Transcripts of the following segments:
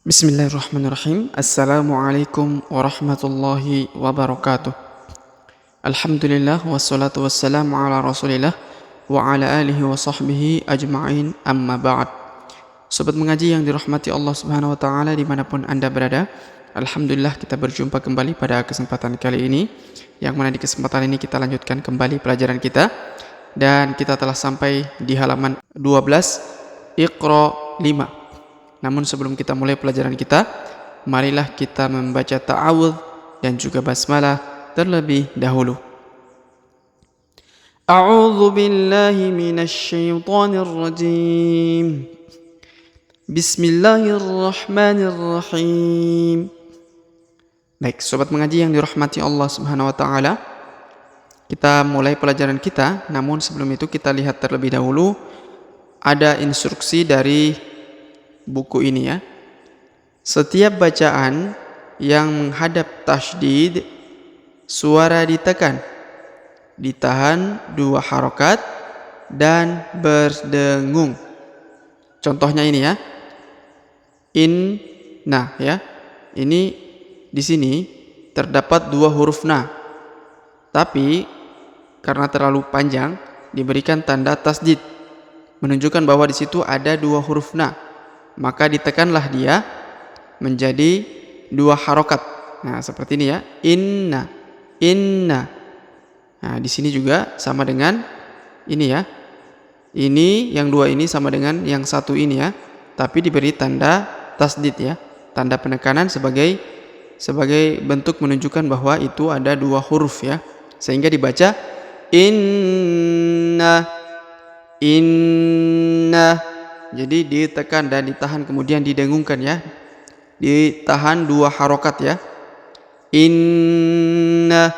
Bismillahirrahmanirrahim. Assalamualaikum warahmatullahi wabarakatuh. Alhamdulillah wassalatu wassalamu ala rasulillah wa ala alihi wa sahbihi ajma'in, amma ba'd. Sobat mengaji yang dirahmati Allah subhanahu wa ta'ala dimanapun anda berada, Alhamdulillah kita berjumpa kembali pada kesempatan kali ini, yang mana di kesempatan ini kita lanjutkan kembali pelajaran kita, dan kita telah sampai di halaman 12 Iqra 5. Namun sebelum kita mulai pelajaran kita, marilah kita membaca ta'awudz dan juga basmalah terlebih dahulu. A'udzu billahi minasy syaithanir rajim. Bismillahirrahmanirrahim. Baik, sobat mengaji yang dirahmati Allah Subhanahu wa taala, kita mulai pelajaran kita. Namun sebelum itu kita lihat terlebih dahulu ada instruksi dari buku ini ya. Setiap bacaan yang menghadap tasydid, suara ditekan, ditahan 2 harokat dan berdengung. Contohnya ini ya. Inna ya. Ini di sini terdapat 2 huruf na. Tapi karena terlalu panjang diberikan tanda tasydid, menunjukkan bahwa di situ ada 2 huruf na. Maka ditekanlah dia menjadi 2 harokat. Nah, seperti ini ya. Inna, inna. Nah, di sini juga sama dengan ini ya. Ini yang 2 ini sama dengan yang 1 ini ya. Tapi diberi tanda tasdid ya. Tanda penekanan sebagai bentuk menunjukkan bahwa itu ada 2 huruf ya. Sehingga dibaca inna, inna. Jadi ditekan dan ditahan kemudian didengungkan ya. Ditahan 2 harokat ya. Inna.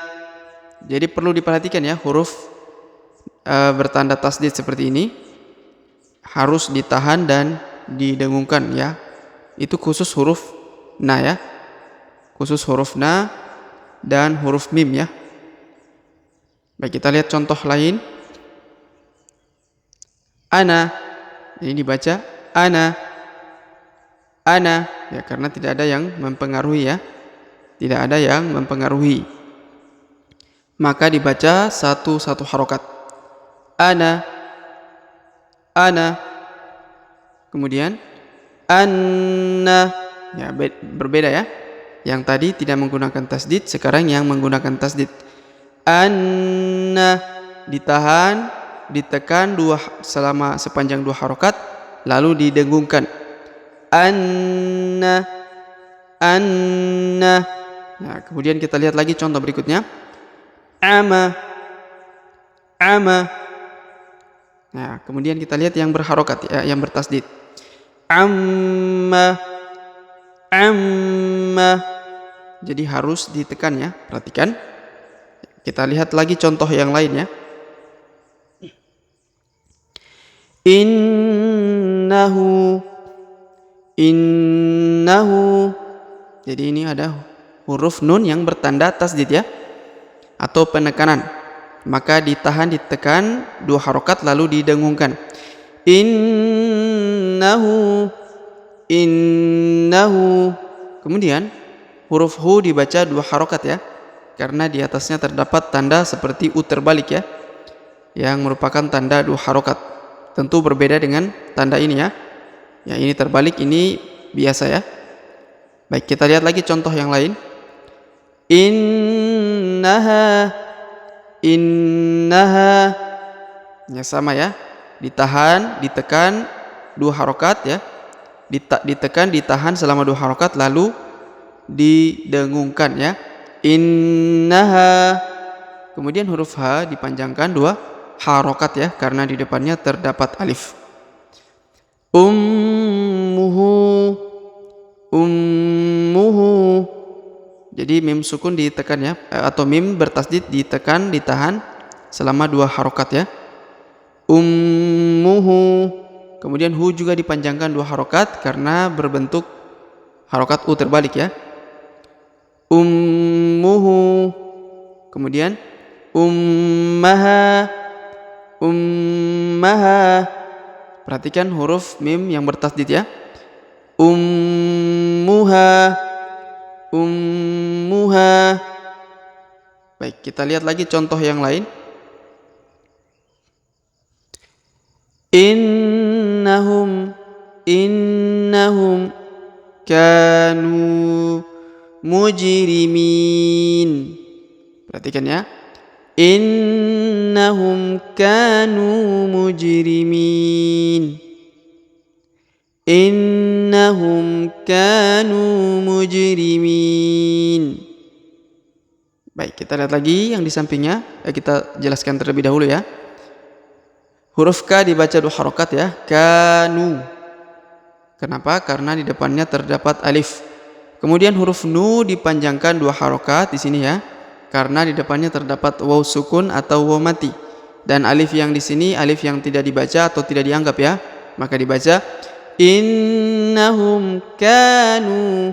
Jadi perlu diperhatikan ya, huruf bertanda tasdid seperti ini harus ditahan dan didengungkan ya. Itu khusus huruf na ya. Khusus huruf na dan huruf mim ya. Baik, kita lihat contoh lain. Ana. Ini dibaca ana, ana ya, karena tidak ada yang mempengaruhi ya. Tidak ada yang mempengaruhi. Maka dibaca satu harokat. Ana, ana. Kemudian anna ya, berbeda ya. Yang tadi tidak menggunakan tasdid, sekarang yang menggunakan tasdid. Anna ditahan, ditekan selama sepanjang 2 harokat, lalu didengungkan. Anna, anna. Nah, kemudian kita lihat lagi contoh berikutnya. Ama, ama. Nah, kemudian kita lihat yang berharokat ya, yang bertasdid. Amma, amma. Jadi harus ditekan ya, perhatikan. Kita lihat lagi contoh yang lain ya. Innahu, innahu. Jadi ini ada huruf nun yang bertanda tasdid ya, atau penekanan. Maka ditahan, ditekan 2 harokat lalu didengungkan. Innahu, innahu. Kemudian huruf hu dibaca 2 harokat ya, karena di atasnya terdapat tanda seperti u terbalik ya, yang merupakan tanda 2 harokat. Tentu berbeda dengan tanda ini ya. Yang ini terbalik, ini biasa ya. Baik, kita lihat lagi contoh yang lain. Innaha, innaha. Ya, sama ya. Ditahan, ditekan 2 harokat ya. Ditekan, ditahan selama 2 harokat lalu didengungkan ya. Innaha. Kemudian huruf ha dipanjangkan 2 harokat ya, karena di depannya terdapat alif. Ummuhu, ummuhu. Jadi mim sukun ditekan ya, atau mim bertasdid ditekan, ditahan selama 2 harokat ya. Ummuhu. Kemudian hu juga dipanjangkan 2 harokat karena berbentuk harokat u terbalik ya. Ummuhu. Kemudian ummaha, ummaha. Perhatikan huruf mim yang bertasdid ya. ummuha. Baik, kita lihat lagi contoh yang lain. Innahum kanu mujrimin. Perhatikan ya. Innahum kanu mujrimin. Innahum kanu mujrimin. Baik, kita lihat lagi yang di sampingnya. Kita jelaskan terlebih dahulu ya. Huruf K dibaca 2 harokat ya. Kanu. Kenapa? Karena di depannya terdapat alif. Kemudian huruf Nu dipanjangkan 2 harokat di sini ya. Karena di depannya terdapat waw sukun atau waw mati. Dan alif yang di sini alif yang tidak dibaca atau tidak dianggap ya. Maka dibaca innahum kanu.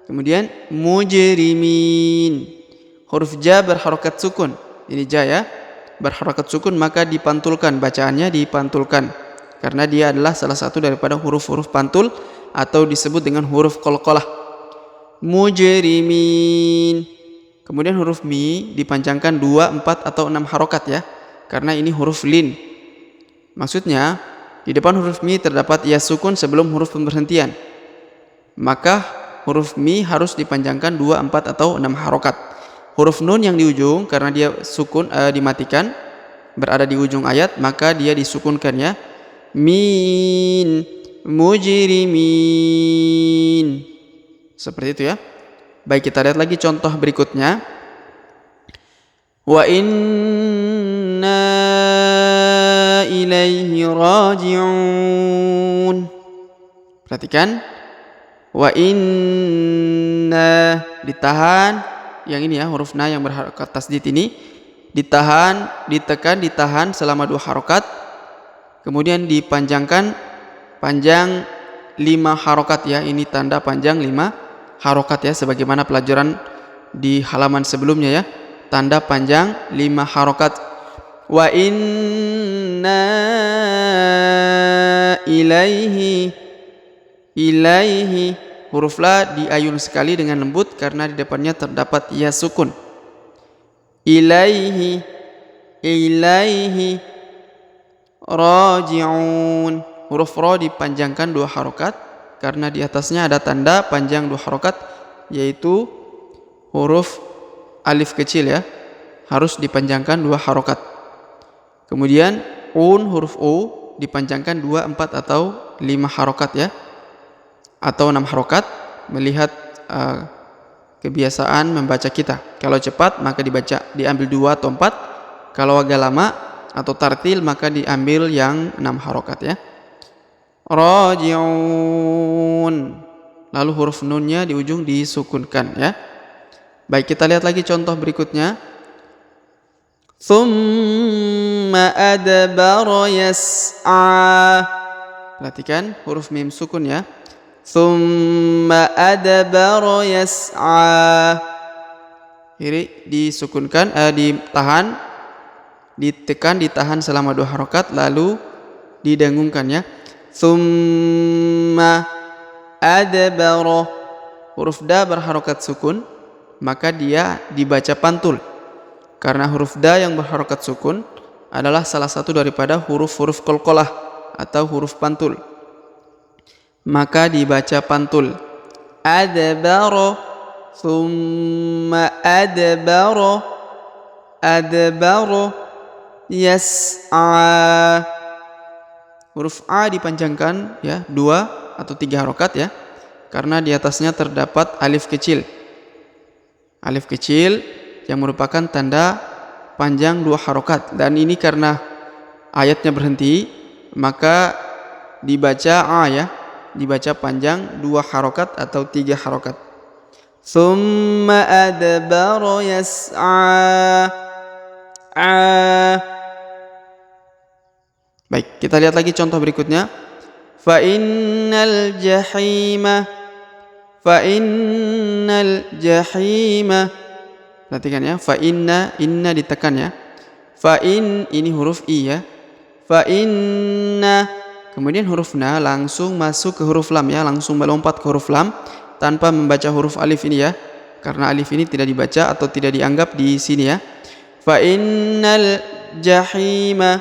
Kemudian mujrimin. Huruf Ja berharokat sukun. Ini Ja ya. Berharokat sukun maka dipantulkan, bacaannya dipantulkan karena dia adalah salah satu daripada huruf-huruf pantul atau disebut dengan huruf qalqalah. Mujrimin. Kemudian huruf Mi dipanjangkan 2, 4 atau 6 harokat ya, karena ini huruf lin. Maksudnya di depan huruf Mi terdapat ya sukun sebelum huruf pemberhentian, maka huruf Mi harus dipanjangkan 2, 4 atau 6 harokat. Huruf Nun yang di ujung karena dia sukun dimatikan berada di ujung ayat, maka dia disukunkan ya. Min mujrimin. Seperti itu ya. Baik, kita lihat lagi contoh berikutnya. Wa inna ilaihi raji'un. Perhatikan. Wa inna ditahan. Yang ini ya, huruf Na yang berharokat tasdid ini ditahan, ditekan, ditahan selama 2 harokat. Kemudian dipanjangkan panjang 5 harokat ya. Ini tanda panjang 5 harokat ya, sebagaimana pelajaran di halaman sebelumnya ya. Tanda panjang 5 harokat. Wa inna ilaihi. Huruf La diayun sekali dengan lembut karena di depannya terdapat ya sukun. Ilaihi raji'un. Huruf Ra dipanjangkan 2 harokat karena di atasnya ada tanda panjang 2 harokat, yaitu huruf alif kecil ya, harus dipanjangkan 2 harokat. Kemudian huruf U dipanjangkan 2, 4 atau 5 harokat ya, atau 6 harokat melihat kebiasaan membaca kita. Kalau cepat maka diambil 2 atau 4. Kalau agak lama atau tartil maka diambil yang 6 harokat ya. Raji'un. Lalu huruf Nunnya di ujung disukunkan ya. Baik, kita lihat lagi contoh berikutnya. Tsumma adbara yas'a. Perhatikan huruf Mim sukun ya. Tsumma adbara yas'a. Ini disukunkan, ditahan, ditekan, ditahan selama 2 harokat, lalu didengungkan ya. Tsumma adbara. Huruf Da berharokat sukun, maka dia dibaca pantul. Karena huruf Da yang berharokat sukun adalah salah satu daripada huruf-huruf qalqalah atau huruf pantul, maka dibaca pantul. Adbara, thumma adbara yas'a. Huruf A dipanjangkan ya 2 atau 3 harokat ya, karena di atasnya terdapat alif kecil. Alif kecil yang merupakan tanda panjang 2 harokat, dan ini karena ayatnya berhenti maka dibaca A ya, dibaca panjang 2 harokat atau 3 harokat. Tsumma adbara yas'a. Baik, kita lihat lagi contoh berikutnya. Fa innal jahima. Perhatikan ya, fa inna ditekan ya. Fa in ini huruf I ya. Fa inna, Kemudian huruf na langsung masuk ke huruf lam ya, langsung melompat ke huruf lam tanpa membaca huruf alif ini ya. Karena alif ini tidak dibaca atau tidak dianggap di sini ya. Fa innal jahima,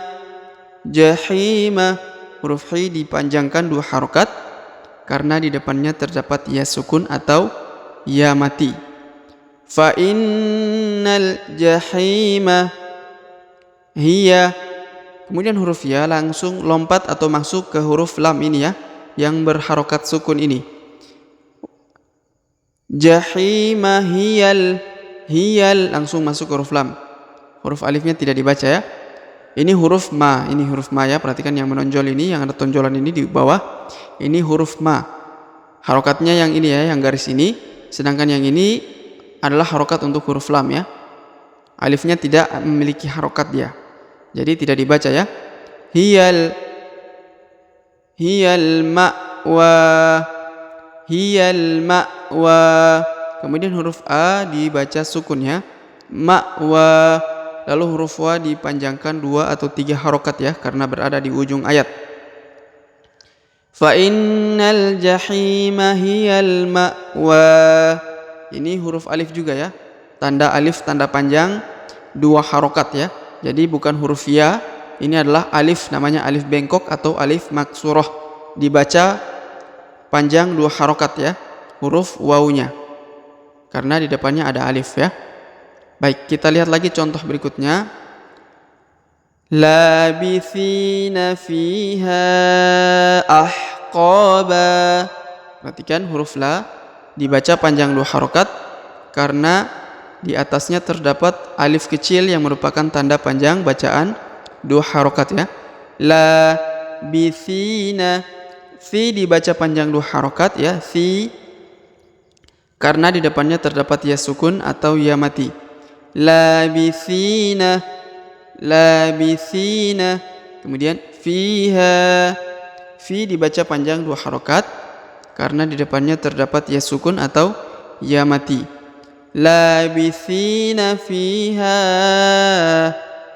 jahima, huruf hi dipanjangkan 2 harokat karena di depannya terdapat ya sukun atau ya mati. Fa innal jahima hiya. Kemudian huruf ya langsung lompat atau masuk ke huruf lam ini ya, yang berharokat sukun ini. Jahima hiyal, hiyal langsung masuk ke huruf lam. Huruf alifnya tidak dibaca ya. Ini huruf ma, ini huruf ma ya. Perhatikan yang menonjol ini, yang ada tonjolan ini di bawah. Ini huruf ma. Harokatnya yang ini ya, yang garis ini. Sedangkan yang ini adalah harokat untuk huruf lam ya. Alifnya tidak memiliki harokat dia. Jadi tidak dibaca ya. Hiyal, hiyal ma'wa, hiyal ma'wa. Kemudian huruf a dibaca sukun ya. Ma'wa. Lalu huruf wa dipanjangkan 2 atau 3 harokat ya, karena berada di ujung ayat. Fa innal jahima hiyal ma'wa. Ini huruf alif juga ya. Tanda alif, tanda panjang 2 harokat ya. Jadi bukan huruf ya, ini adalah alif, namanya alif bengkok atau alif maksurah. Dibaca panjang 2 harokat ya, huruf wawunya. Karena di depannya ada alif ya. Baik, kita lihat lagi contoh berikutnya. Labithina fiha ahqaba. Perhatikan huruf la dibaca panjang 2 harokat karena di atasnya terdapat alif kecil yang merupakan tanda panjang bacaan 2 harokat ya. La bithina, fi dibaca panjang 2 harokat ya, fi, karena di depannya terdapat ya sukun atau ya mati. La bithina, la bithina. Kemudian fiha, fi dibaca panjang 2 harokat karena di depannya terdapat ya sukun atau ya mati. Labithina fiha,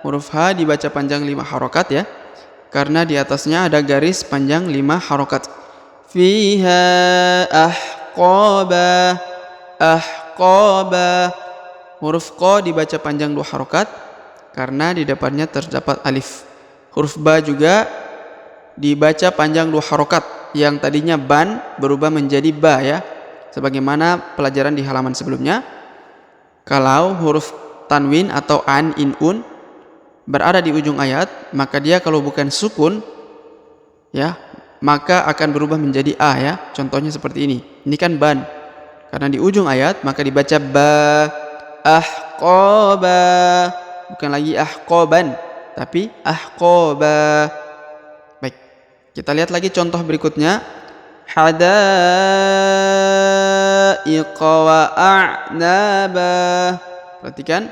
huruf ha dibaca panjang 5 harokat ya, karena di atasnya ada garis panjang 5 harokat. Fiha ahqaba, ahqaba. Huruf qa dibaca panjang 2 harokat karena di depannya terdapat alif. Huruf ba juga dibaca panjang 2 harokat, yang tadinya ban berubah menjadi ba ya, sebagaimana pelajaran di halaman sebelumnya. Kalau huruf tanwin atau an, in, un berada di ujung ayat, maka dia kalau bukan sukun ya, maka akan berubah menjadi a ya. Contohnya seperti ini. Ini kan ban. Karena di ujung ayat maka dibaca ba. Ahqaba. Bukan lagi ahqaban, tapi ahqaba. Baik. Kita lihat lagi contoh berikutnya. Hadaiqa wa a'naba. Perhatikan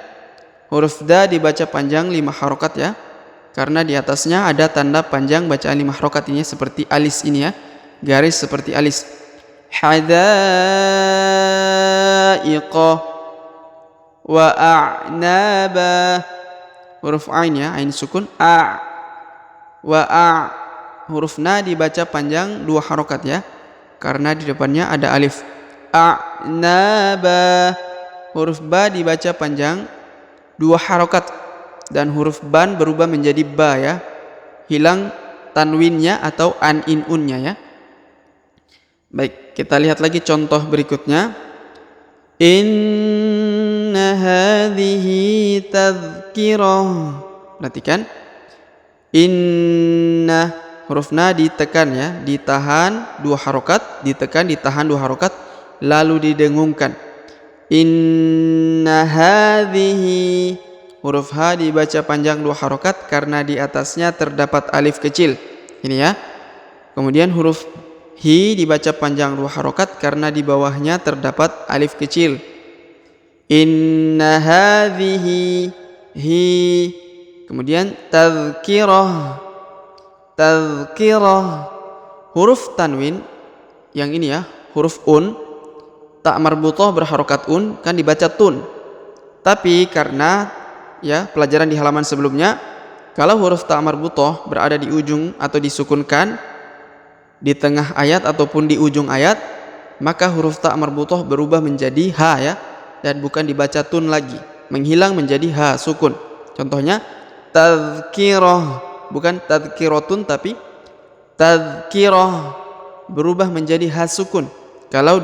huruf da dibaca panjang 5 harokat ya, karena di atasnya ada tanda panjang bacaan 5 harokat ini seperti alis ini ya, garis seperti alis. Hadaiqa wa a'naba. Huruf ain ya, ain sukun, a, wa a. Huruf na dibaca panjang 2 harokat ya, karena di depannya ada alif. A'naba. Huruf ba dibaca panjang 2 harokat dan huruf ban berubah menjadi ba ya, hilang tanwinnya atau an, in, unnya ya. Baik, kita lihat lagi contoh berikutnya. Inna hadhihi tadhkirah. Perhatikan, inna, huruf na ditekan ya, ditahan 2 harokat, ditekan, ditahan 2 harokat, lalu didengungkan. Inna hadhihi, huruf ha dibaca panjang 2 harokat karena di atasnya terdapat alif kecil. Ini ya. Kemudian huruf hi dibaca panjang 2 harokat karena di bawahnya terdapat alif kecil. Inna hadhihi, hi. Kemudian tadhkirah, tadhkirah. Huruf tanwin yang ini ya, huruf un, tak marbutoh berharokat un, kan dibaca tun. Tapi karena ya pelajaran di halaman sebelumnya, kalau huruf tak marbutoh berada di ujung atau disukunkan, di tengah ayat ataupun di ujung ayat, maka huruf ta marbutoh berubah menjadi ha ya, dan bukan dibaca tun lagi, menghilang menjadi ha sukun. Contohnya tadhkirah, bukan tadhkiratun tapi tadhkirah, berubah menjadi ha sukun kalau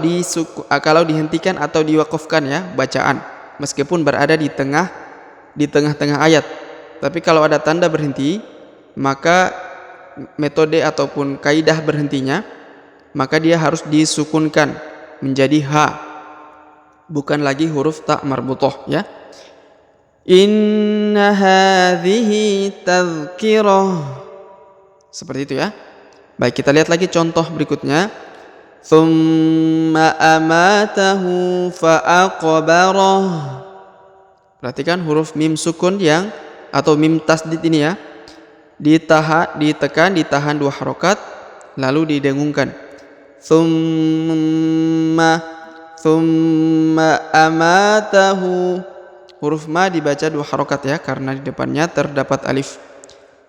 dihentikan atau diwakafkan ya bacaan, meskipun berada di tengah-tengah ayat. Tapi kalau ada tanda berhenti, maka metode ataupun kaidah berhentinya, maka dia harus disukunkan menjadi ha, bukan lagi huruf ta marbutoh ya. Inna hadhihi tadhkirah, seperti itu ya. Baik, kita lihat lagi contoh berikutnya. Thumma amatahu fa'aqbarah. Perhatikan huruf mim sukun atau mim tasdid ini ya, ditahan 2 harokat, lalu didengungkan. Thumma amatahu, huruf ma dibaca 2 harokat ya, karena di depannya terdapat alif.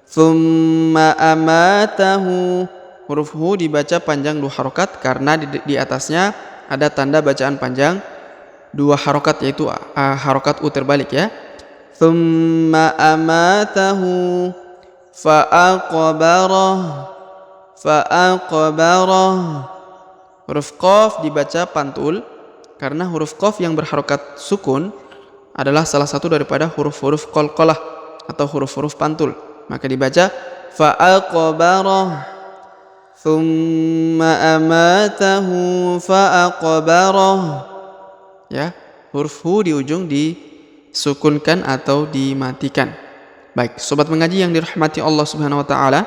Thumma amatahu, huruf hu dibaca panjang 2 harokat karena di atasnya ada tanda bacaan panjang 2 harokat, yaitu harokat u terbalik ya. Thumma amatahu fa'aqbarah. Huruf qaf dibaca pantul karena huruf qaf yang berharokat sukun adalah salah satu daripada huruf-huruf qalqalah atau huruf-huruf pantul, maka dibaca fa'aqbarah. Thumma amatahu fa'aqbarah ya, huruf hu di ujung disukunkan atau dimatikan. Baik, sobat mengaji yang dirahmati Allah Subhanahu wa taala,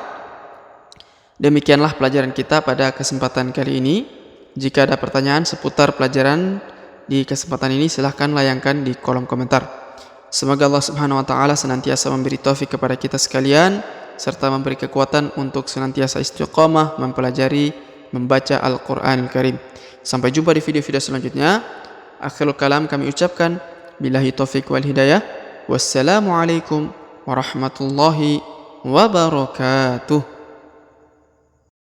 demikianlah pelajaran kita pada kesempatan kali ini. Jika ada pertanyaan seputar pelajaran di kesempatan ini, silahkan layangkan di kolom komentar. Semoga Allah Subhanahu wa taala senantiasa memberi taufik kepada kita sekalian, serta memberi kekuatan untuk senantiasa istiqamah mempelajari, membaca Al-Qur'anul Karim. Sampai jumpa di video-video selanjutnya. Akhirul kalam kami ucapkan billahi taufik wal hidayah. Wassalamualaikum warahmatullahi wabarakatuh.